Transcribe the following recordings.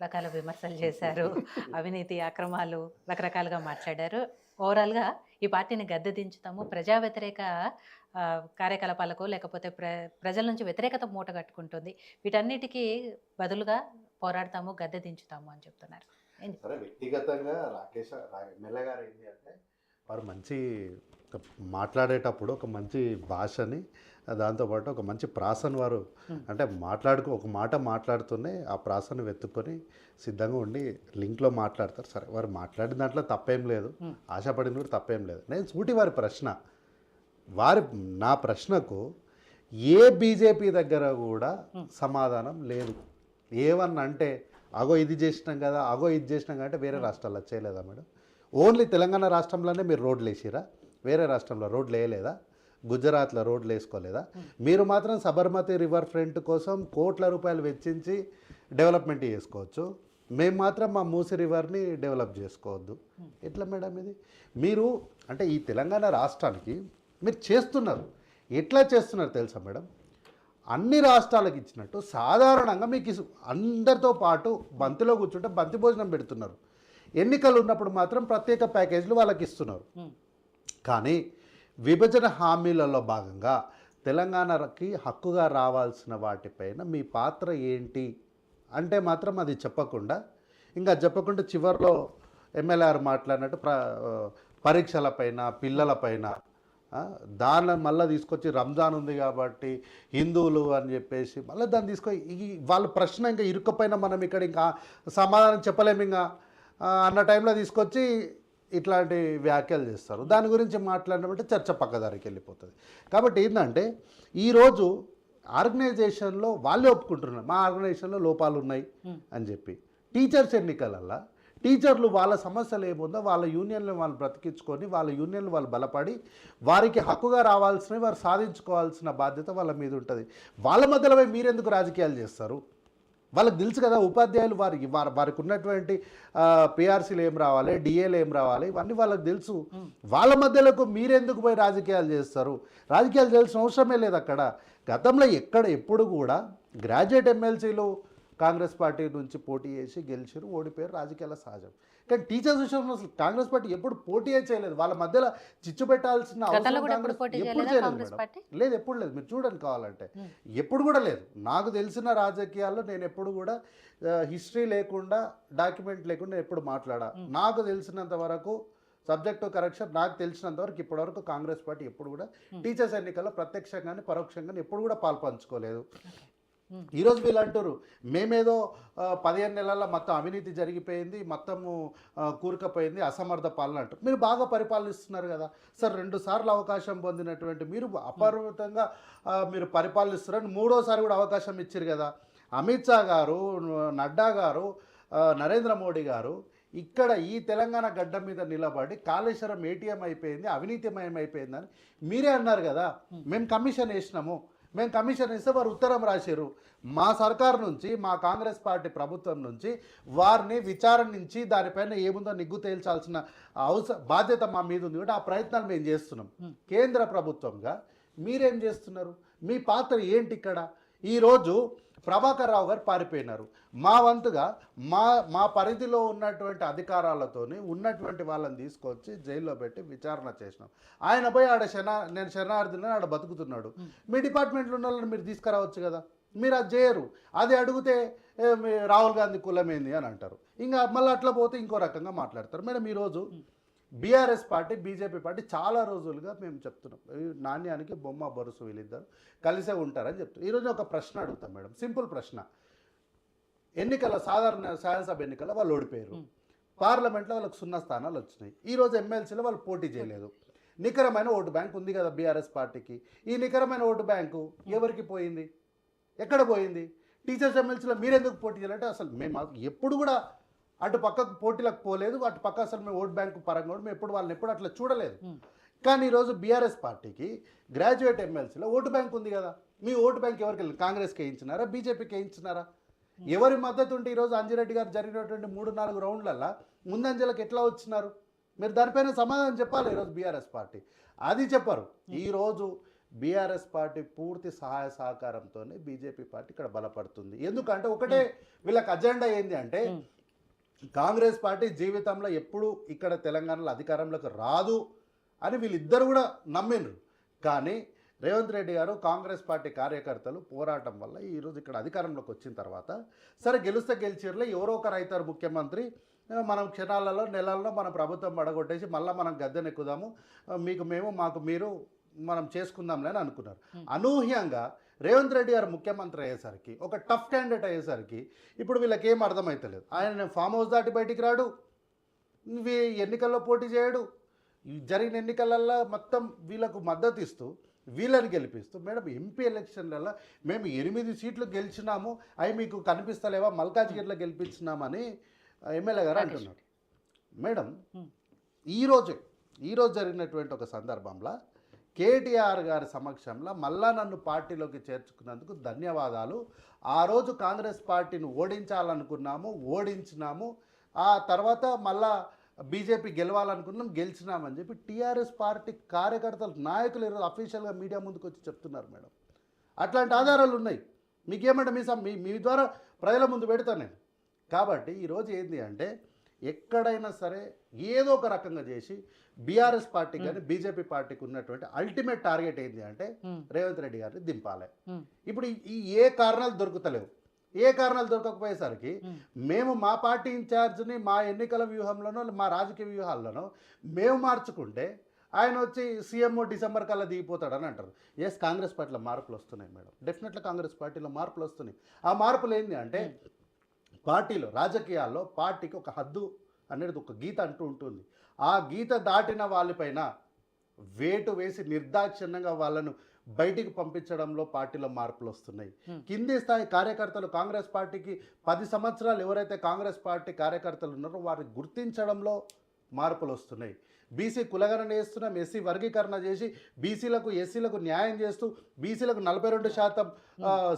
రకాల విమర్శలు చేశారు. అవినీతి, అక్రమాలు రకరకాలుగా మాట్లాడారు. ఓవరాల్‌గా ఈ పార్టీని గద్దె దించుతాము. ప్రజా వ్యతిరేక కార్యకలాపాలకు లేకపోతే ప్రజల నుంచి వ్యతిరేకత మూటగట్టుకుంటుంది. వీటన్నిటికి బదులుగా పోరాడతాము, గద్దె దించుతాము అని చెప్తున్నారు. సరే వ్యక్తిగతంగా ఎమ్మెల్యే గారు ఏంటి అంటే వారు మంచి మాట్లాడేటప్పుడు ఒక మంచి భాషని దాంతోపాటు ఒక మంచి ప్రాసను వారు అంటే ఒక మాట మాట్లాడుతూనే ఆ ప్రాసను వెతుక్కొని సిద్ధంగా ఉండి లింక్లో మాట్లాడతారు. సరే వారు మాట్లాడిన దాంట్లో తప్పేం లేదు, ఆశపడిన కూడా తప్పేం లేదు. నేను సూటి వారి ప్రశ్న నా ప్రశ్నకు ఏ బీజేపీ దగ్గర కూడా సమాధానం లేదు. ఏమన్నా అంటే అగో ఇది చేసినాం కదా, అగో ఇది చేసినాం అంటే వేరే రాష్ట్రాల్లో చేయలేదా మేడం? ఓన్లీ తెలంగాణ రాష్ట్రంలోనే మీరు రోడ్లు వేసిరా? వేరే రాష్ట్రంలో రోడ్లు వేయలేదా? గుజరాత్లో రోడ్లు వేసుకోలేదా? మీరు మాత్రం సబర్మతి రివర్ ఫ్రంట్ కోసం కోట్ల రూపాయలు వెచ్చించి డెవలప్మెంట్ చేసుకోవచ్చు, మేము మాత్రం మా మూసి రివర్ని డెవలప్ చేసుకోవద్దు. ఎట్లా మేడం ఇది? మీరు అంటే ఈ తెలంగాణ రాష్ట్రానికి మీరు చేస్తున్నారు, ఎట్లా చేస్తున్నారు తెలుసా మేడం? అన్ని రాష్ట్రాలకు ఇచ్చినట్టు సాధారణంగా మీకు అందరితో పాటు బంతిలో కూర్చుంటే బంతి భోజనం పెడుతున్నారు. ఎన్నికలు ఉన్నప్పుడు మాత్రం ప్రత్యేక ప్యాకేజీలు వాళ్ళకి ఇస్తున్నారు. కానీ విభజన హామీలలో భాగంగా తెలంగాణకి హక్కుగా రావాల్సిన వాటిపైన మీ పాత్ర ఏంటి అంటే మాత్రం అది చెప్పకుండా చివరిలో ఎమ్మెల్యేఆర్ మాట్లాడినట్టు పరీక్షలపైన, పిల్లలపైన దాన్ని మళ్ళీ తీసుకొచ్చి రంజాన్ ఉంది కాబట్టి హిందువులు అని చెప్పేసి మళ్ళీ దాన్ని తీసుకొని వాళ్ళ ప్రశ్న ఇంకా ఇరుక్కుపోయినా మనం ఇక్కడ ఇంకా సమాధానం చెప్పలేము ఇంకా అన్న టైంలో తీసుకొచ్చి ఇట్లాంటి వ్యాఖ్యలు చేస్తారు. దాని గురించి మాట్లాడినప్పుడు చర్చ పక్కదారికి వెళ్ళిపోతుంది. కాబట్టి ఏంటంటే ఈరోజు ఆర్గనైజేషన్లో వాళ్ళే ఒప్పుకుంటున్నారు మా ఆర్గనైజేషన్లో లోపాలు ఉన్నాయి అని చెప్పి. టీచర్స్ ఎన్నికలల్లో టీచర్లు వాళ్ళ సమస్యలు ఏముందో వాళ్ళ యూనియన్లు వాళ్ళు బ్రతికించుకొని వాళ్ళ యూనియన్లు వాళ్ళు బలపడి వారికి హక్కుగా రావాల్సినవి వారు సాధించుకోవాల్సిన బాధ్యత వాళ్ళ మీద ఉంటుంది. వాళ్ళ మధ్యలో మీరెందుకు రాజకీయాలు చేస్తారు? వాళ్ళకి తెలుసు కదా ఉపాధ్యాయులు వారికి ఉన్నటువంటి పిఆర్సీలు ఏం రావాలి, డిఏలు ఏం రావాలి, ఇవన్నీ వాళ్ళకి తెలుసు. వాళ్ళ మధ్యలోకి మీరెందుకు పోయి రాజకీయాలు చేస్తారు? రాజకీయాలు చేయాల్సిన అవసరమే లేదు. అక్కడ గతంలో ఎప్పుడు కూడా గ్రాడ్యుయేట్ ఎమ్మెల్సీలు కాంగ్రెస్ పార్టీ నుంచి పోటీ చేసి గెలిచారు, ఓడిపోయారు, రాజకీయాల సహజం. కానీ టీచర్స్ విషయంలో అసలు కాంగ్రెస్ పార్టీ ఎప్పుడు పోటీ చేయలేదు. వాళ్ళ మధ్యలో చిచ్చు పెట్టాల్సిన అవసరం ఎప్పుడు చేయలేదు మేడం. లేదు, ఎప్పుడు లేదు. మీరు చూడండి కావాలంటే ఎప్పుడు కూడా లేదు. నాకు తెలిసిన రాజకీయాల్లో నేను ఎప్పుడు కూడా హిస్టరీ లేకుండా, డాక్యుమెంట్ లేకుండా ఎప్పుడు మాట్లాడా. నాకు తెలిసినంత వరకు సబ్జెక్టు కరెక్షన్ నాకు తెలిసినంత వరకు ఇప్పటివరకు కాంగ్రెస్ పార్టీ ఎప్పుడు కూడా టీచర్స్ ఎన్నికల్లో ప్రత్యక్షంగానే పరోక్షంగానే ఎప్పుడు కూడా పాల్పంచుకోలేదు. ఈరోజు వీళ్ళు అంటారు మేమేదో 15 నెలల్లో మొత్తం అవినీతి జరిగిపోయింది, మొత్తము కూరుకపోయింది, అసమర్థ పాలన అంటారు. మీరు బాగా పరిపాలిస్తున్నారు కదా సార్. 2 సార్లు అవకాశం పొందినటువంటి మీరు అపరిమితంగా మీరు పరిపాలిస్తున్నారని 3వసారి కూడా అవకాశం ఇచ్చారు కదా. అమిత్ షా గారు, నడ్డా గారు, నరేంద్ర మోడీ గారు ఇక్కడ ఈ తెలంగాణ గడ్డ మీద నిలబడి కాళేశ్వరం ఏటీఎం అయిపోయింది, అవినీతిమయం అయిపోయిందని మీరే అన్నారు కదా. మేము కమిషన్ వేసినాము, మేము కమిషన్ ఇస్తే వారు ఉత్తరం రాశారు. మా సర్కారు నుంచి, మా కాంగ్రెస్ పార్టీ ప్రభుత్వం నుంచి వారిని విచారణించి దానిపైన ఏముందో నిగ్గు తేల్చాల్సిన బాధ్యత మా మీద ఉంది. కూడా ఆ ప్రయత్నాలు మేము చేస్తున్నాం. కేంద్ర ప్రభుత్వంగా మీరేం చేస్తున్నారు? మీ పాత్ర ఏంటి ఇక్కడ? ఈరోజు ప్రభాకర్ రావు గారు పారిపోయినారు. మా వంతుగా మా పరిధిలో ఉన్నటువంటి అధికారాలతోని ఉన్నటువంటి వాళ్ళని తీసుకొచ్చి జైల్లో పెట్టి విచారణ చేసినాం. ఆయన పోయి నేను శరణార్థిని ఆడ బతుకుతున్నాడు. మీ డిపార్ట్మెంట్లో ఉన్న వాళ్ళని మీరు తీసుకురావచ్చు కదా. మీరు అది చేయరు. అది అడిగితే రాహుల్ గాంధీ కులమేంది అని అంటారు. ఇంకా మళ్ళీ అట్లా పోతే ఇంకో రకంగా మాట్లాడతారు. మేడం ఈరోజు బీఆర్ఎస్ పార్టీ, బీజేపీ పార్టీ చాలా రోజులుగా మేము చెప్తున్నాం నాణ్యానికి బొమ్మ బొరుసు వీళ్ళిద్దరు కలిసే ఉంటారని చెప్తారు. ఈరోజు ఒక ప్రశ్న అడుగుతాం మేడం, సింపుల్ ప్రశ్న. సాధారణ శాసనసభ ఎన్నికల్లో వాళ్ళు ఓడిపోయారు. పార్లమెంట్లో వాళ్ళకి 0 స్థానాలు వచ్చినాయి. ఈరోజు ఎమ్మెల్సీలో వాళ్ళు పోటీ చేయలేదు. నికరమైన ఓటు బ్యాంక్ ఉంది కదా బీఆర్ఎస్ పార్టీకి. ఈ నికరమైన ఓటు బ్యాంకు ఎవరికి పోయింది? ఎక్కడ పోయింది? టీచర్స్ ఎమ్మెల్సీలో మీరెందుకు పోటీ చేయాలంటే అసలు మేము ఎప్పుడు కూడా అటు పక్కకు పోటీలకు పోలేదు. అటు పక్క అసలు మేము ఓట్ బ్యాంకు పరంగా కూడా మేము వాళ్ళని ఎప్పుడు అట్లా చూడలేదు. కానీ ఈరోజు బీఆర్ఎస్ పార్టీకి గ్రాడ్యుయేట్ ఎమ్మెల్సీలో ఓటు బ్యాంక్ ఉంది కదా. మీ ఓటు బ్యాంక్ ఎవరికి వెళ్ళి కాంగ్రెస్కి వేయించినారా, బీజేపీకి వేయించినారా? ఎవరి మద్దతు ఉంటే ఈరోజు అంజిరెడ్డి గారు జరిగినటువంటి 3-4 రౌండ్లలో ముందంజలకు ఎట్లా వచ్చినారు? మీరు దానిపైన సమాధానం చెప్పాలి ఈరోజు బీఆర్ఎస్ పార్టీ. అది చెప్పరు. ఈరోజు బీఆర్ఎస్ పార్టీ పూర్తి సహాయ సహకారంతోనే బీజేపీ పార్టీ ఇక్కడ బలపడుతుంది. ఎందుకంటే ఒకటే వీళ్ళకి అజెండా ఏంది అంటే కాంగ్రెస్ పార్టీ జీవితంలో ఎప్పుడు ఇక్కడ తెలంగాణలో అధికారంలోకి రాదు అని వీళ్ళిద్దరు కూడా నమ్మిండ్రు. కానీ రేవంత్ రెడ్డి గారు కాంగ్రెస్ పార్టీ కార్యకర్తలు పోరాటం వల్ల ఈరోజు ఇక్కడ అధికారంలోకి వచ్చిన తర్వాత సరే గెలిస్తే గెలిచిర్లే ఎవరో ఒకరు అవుతారు ముఖ్యమంత్రి, మనం క్షణాలలో నెలల్లో మన ప్రభుత్వం పడగొట్టేసి మళ్ళీ మనం గద్దెనెక్కుదాము, మీకు మేము మాకు మీరు మనం చేసుకుందాంలే అని అనుకున్నారు. అనూహ్యంగా రేవంత్ రెడ్డి గారు ముఖ్యమంత్రి అయ్యేసరికి ఒక టఫ్ క్యాండిడేట్ అయ్యేసరికి ఇప్పుడు వీళ్ళకి ఏం అర్థమవుతలేదు. ఆయన ఫామ్ హౌస్ దాటి బయటికి రాడు, ఎన్నికల్లో పోటీ చేయడు, జరిగిన ఎన్నికలల్లో మొత్తం వీళ్ళకు మద్దతు ఇస్తూ వీళ్ళని గెలిపిస్తూ మేడం ఎంపీ ఎలక్షన్లలో మేము 8 సీట్లు గెలిచినాము, అవి మీకు కనిపిస్తలేవా, మల్కాజ్గిరిలో గెలిపించినామని ఎమ్మెల్యే గారు అంటున్నారు. మేడం ఈరోజు జరిగినటువంటి ఒక సందర్భంలో కేటీఆర్ గారి సమక్షంలో మళ్ళా నన్ను పార్టీలోకి చేర్చుకున్నందుకు ధన్యవాదాలు, ఆ రోజు కాంగ్రెస్ పార్టీని ఓడించాలనుకున్నాము, ఓడించినాము, ఆ తర్వాత మళ్ళా బీజేపీ గెలవాలనుకున్నాం, గెలిచినామని చెప్పి టీఆర్ఎస్ పార్టీ కార్యకర్తలు నాయకులు ఈరోజు అఫీషియల్గా మీడియా ముందుకు వచ్చి చెప్తున్నారు. మేడం అట్లాంటి ఆధారాలు ఉన్నాయి, మీకేమంటే మీ ద్వారా ప్రజల ముందు పెడతాను నేను. కాబట్టి ఈరోజు ఏంటి అంటే ఎక్కడైనా సరే ఏదో ఒక రకంగా చేసి బీఆర్ఎస్ పార్టీ కానీ బీజేపీ పార్టీకి ఉన్నటువంటి అల్టిమేట్ టార్గెట్ ఏంటి అంటే రేవంత్ రెడ్డి గారిని దింపాలి. ఇప్పుడు ఈ ఏ కారణాలు దొరుకుతలేవు, ఏ కారణాలు దొరకకపోయేసరికి మేము మా పార్టీ ఇన్ఛార్జ్ని మా ఎన్నికల వ్యూహంలోనో మా రాజకీయ వ్యూహాల్లోనో మేము మార్చుకుంటే ఆయన వచ్చి సీఎంఓ డిసెంబర్ కల్లా దిగిపోతాడని అంటారు. ఎస్, కాంగ్రెస్ పార్టీలో మార్పులు వస్తున్నాయి మేడం, డెఫినెట్గా కాంగ్రెస్ పార్టీలో మార్పులు వస్తున్నాయి. ఆ మార్పులు ఏంటి అంటే పార్టీలో రాజకీయాల్లో పార్టీకి ఒక హద్దు అనేది ఒక గీత అంటూ ఉంటుంది. ఆ గీత దాటిన వాళ్ళపైన వేటు వేసి నిర్దాక్షిణ్యంగా వాళ్ళను బయటికి పంపించడంలో పార్టీలో మార్పులు వస్తున్నాయి. కింది స్థాయి కార్యకర్తలు కాంగ్రెస్ పార్టీకి 10 సంవత్సరాలు ఎవరైతే కాంగ్రెస్ పార్టీ కార్యకర్తలు ఉన్నారో వారిని గుర్తించడంలో మార్పులు వస్తున్నాయి. బీసీ కులగణన చేస్తున్నాం, ఎస్సీ వర్గీకరణ చేసి బీసీలకు ఎస్సీలకు న్యాయం చేస్తూ బీసీలకు 42%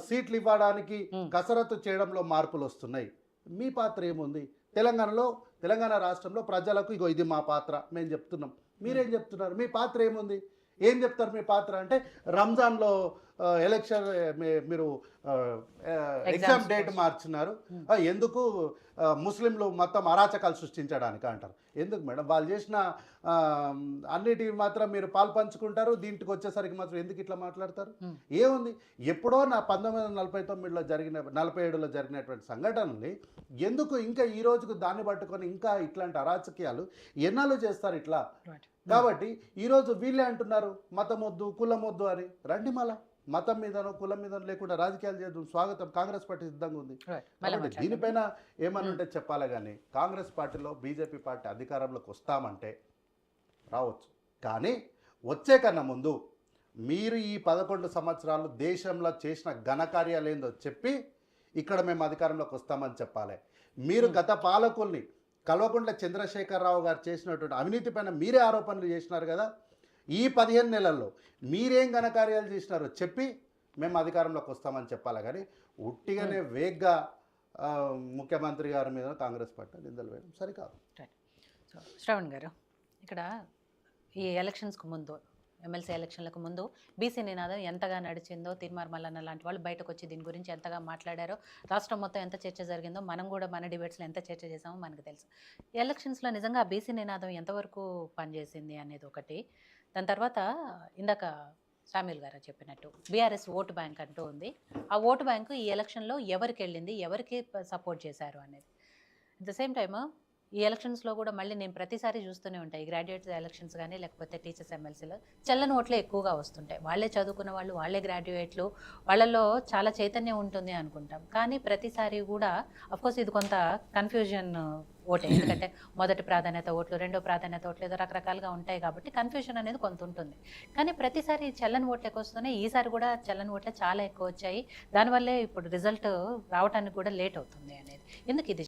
సీట్లు ఇవ్వడానికి కసరత్తు చేయడంలో మార్పులు వస్తున్నాయి. మీ పాత్ర ఏముంది? తెలంగాణ రాష్ట్రంలో ప్రజలకు ఇగో ఇది మా పాత్ర మేము చెప్తున్నాం, మీరేం చెప్తున్నారు? మీ పాత్ర ఏముంది? ఏం చెప్తారు మీ పాత్ర అంటే రంజాన్లో ఎలక్షన్ మీరు ఎగ్జామ్ డేట్ మార్చినారు, ఎందుకు ముస్లింలు మొత్తం అరాచకాలు సృష్టించడానికి అంటారు. ఎందుకు మేడం? వాళ్ళు చేసిన అన్నిటి మాత్రం మీరు పాల్పంచుకుంటారు, దీంట్కి వచ్చేసరికి మాత్రం ఎందుకు ఇట్లా మాట్లాడతారు? ఏముంది? ఎప్పుడో 1947లో జరిగినటువంటి సంఘటనల్ని ఎందుకు ఇంకా ఈ రోజుకు దాన్ని పట్టుకొని ఇంకా ఇట్లాంటి అరాచకీయాలు ఎన్నాళ్ళు చేస్తారు ఇట్లా? కాబట్టి ఈరోజు వీళ్ళే అంటున్నారు మతం వద్దు, కులం వద్దు అని. రండి, మళ్ళా మతం మీదనో కులం మీదనో లేకుండా రాజకీయాలు చేద్దాం, స్వాగతం, కాంగ్రెస్ పార్టీ సిద్ధంగా ఉంది. కాబట్టి దీనిపైన ఏమని ఉంటే చెప్పాలి. కానీ కాంగ్రెస్ పార్టీలో బీజేపీ పార్టీ అధికారంలోకి వస్తామంటే రావచ్చు, కానీ వచ్చే కన్నా ముందు మీరు ఈ 11 సంవత్సరాలు దేశంలో చేసిన ఘనకార్యాలు ఏందో చెప్పి ఇక్కడ మేము అధికారంలోకి వస్తామని చెప్పాలి. మీరు గత పాలకుల్ని కల్వకుంట్ల చంద్రశేఖరరావు గారు చేసినటువంటి అవినీతి పైన మీరే ఆరోపణలు చేసినారు కదా, ఈ 15 నెలల్లో మీరేం ఘనకార్యాలు చేసినారో చెప్పి మేము అధికారంలోకి వస్తామని చెప్పాలి. కానీ ఉట్టిగానే వేగ్గా ముఖ్యమంత్రి గారి మీద కాంగ్రెస్ పార్టీ నిందలు వేయడం సరికాదు. సో శ్రవణ్ గారు, ఇక్కడ ఈ ఎలక్షన్స్కు ముందు, ఎమ్మెల్సీ ఎలక్షన్లకు ముందు బీసీ నినాదం ఎంతగా నడిచిందో, తీర్మార్ మల్లన్న లాంటి వాళ్ళు బయటకు వచ్చి దీని గురించి ఎంతగా మాట్లాడారో, రాష్ట్రం మొత్తం ఎంత చర్చ జరిగిందో, మనం కూడా మన డిబేట్స్లో ఎంత చర్చ చేసామో మనకు తెలుసు. ఎలక్షన్స్లో నిజంగా ఆ బీసీ నినాదం ఎంతవరకు పనిచేసింది అనేది ఒకటి. దాని తర్వాత ఇందాక సామ్యుల్ గారు చెప్పినట్టు బీఆర్ఎస్ ఓటు బ్యాంక్ అంటూ ఉంది. ఆ ఓటు బ్యాంకు ఈ ఎలక్షన్లో ఎవరికి వెళ్ళింది, ఎవరికి సపోర్ట్ చేశారు అనేది. అట్ ద సేమ్ టైమ్ ఈ ఎలక్షన్స్లో కూడా మళ్ళీ నేను ప్రతిసారి చూస్తూనే ఉంటాయి, గ్రాడ్యుయేట్స్ ఎలక్షన్స్ కానీ లేకపోతే టీచర్స్ ఎమ్మెల్సీలో చెల్లని ఓట్లే ఎక్కువగా వస్తుంటాయి. వాళ్ళే చదువుకున్న వాళ్ళు, వాళ్ళే గ్రాడ్యుయేట్లు, వాళ్ళలో చాలా చైతన్యం ఉంటుంది అనుకుంటాం. కానీ ప్రతిసారి కూడా అఫ్కోర్స్ ఇది కొంత కన్ఫ్యూజన్ ఓటే, ఎందుకంటే మొదటి ప్రాధాన్యత ఓట్లు, రెండో ప్రాధాన్యత ఓట్లు ఏదో రకరకాలుగా ఉంటాయి కాబట్టి కన్ఫ్యూజన్ అనేది కొంత ఉంటుంది. కానీ ప్రతిసారి చెల్లని ఓట్లు ఎక్కువ వస్తున్నాయి. ఈసారి కూడా చెల్లని ఓట్లే చాలా ఎక్కువ వచ్చాయి. దానివల్లే ఇప్పుడు రిజల్ట్ రావడానికి కూడా లేట్ అవుతుంది అనేది. ఎందుకు ఇది